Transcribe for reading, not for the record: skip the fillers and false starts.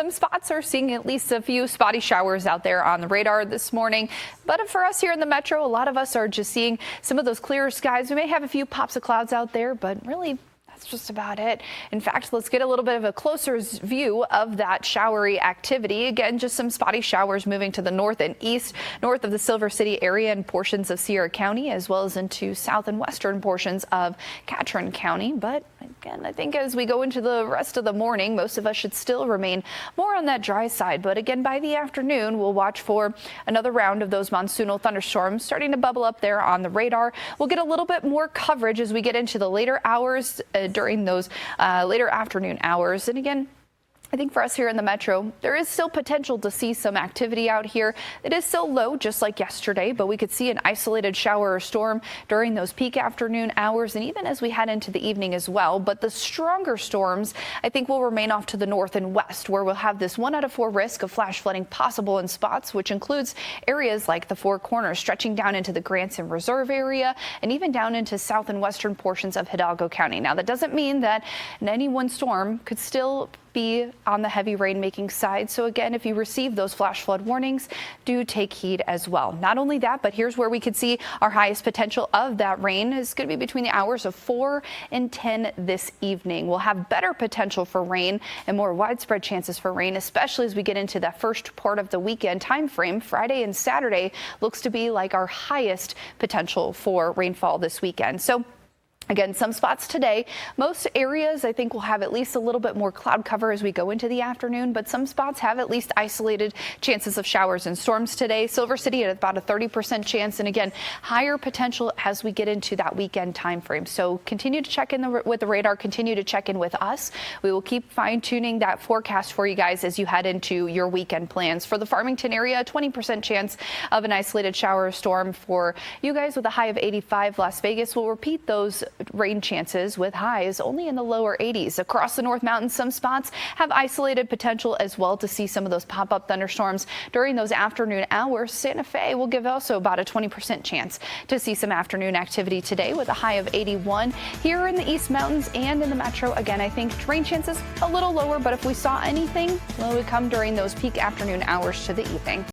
Some spots are seeing at least a few spotty showers out there on the radar this morning. But for us here in the metro, a lot of us are just seeing some of those clearer skies. We may have a few pops of clouds out there, but really that's just about it. In fact, let's get a little bit of a closer view of that showery activity. Again, just some spotty showers moving to the north and east, north of the Silver City area and portions of Sierra County, as well as into south and western portions of Catron County. But again, I think as we go into the rest of the morning, most of us should still remain more on that dry side. But again, by the afternoon, we'll watch for another round of those monsoonal thunderstorms starting to bubble up there on the radar. We'll get a little bit more coverage as we get into the later hours during those later afternoon hours. And again, I think for us here in the metro, there is still potential to see some activity out here. It is still low, just like yesterday, but we could see an isolated shower or storm during those peak afternoon hours and even as we head into the evening as well. But the stronger storms, I think, will remain off to the north and west, where we'll have this 1 out of 4 risk of flash flooding possible in spots, which includes areas like the Four Corners, stretching down into the Grants and Reserve area and even down into south and western portions of Hidalgo County. Now, that doesn't mean that any one storm could still be on the heavy rain making side. So again, if you receive those flash flood warnings, do take heed as well. Not only that, but here's where we could see our highest potential of that rain is going to be between the hours of 4 and 10 this evening. We'll have better potential for rain and more widespread chances for rain, especially as we get into that first part of the weekend time frame. Friday and Saturday looks to be like our highest potential for rainfall this weekend. So again, some spots today. Most areas, I think, will have at least a little bit more cloud cover as we go into the afternoon, but some spots have at least isolated chances of showers and storms today. Silver City at about a 30% chance, and again, higher potential as we get into that weekend time frame. So continue to check in with the radar, continue to check in with us. We will keep fine-tuning that forecast for you guys as you head into your weekend plans. For the Farmington area, a 20% chance of an isolated shower or storm for you guys with a high of 85. Las Vegas will repeat those rain chances with highs only in the lower 80s. Across the North Mountains, some spots have isolated potential as well to see some of those pop-up thunderstorms during those afternoon hours. Santa Fe will give also about a 20% chance to see some afternoon activity today with a high of 81. Here in the East Mountains and in the metro, again, I think rain chances a little lower, but if we saw anything, well, it would come during those peak afternoon hours to the evening.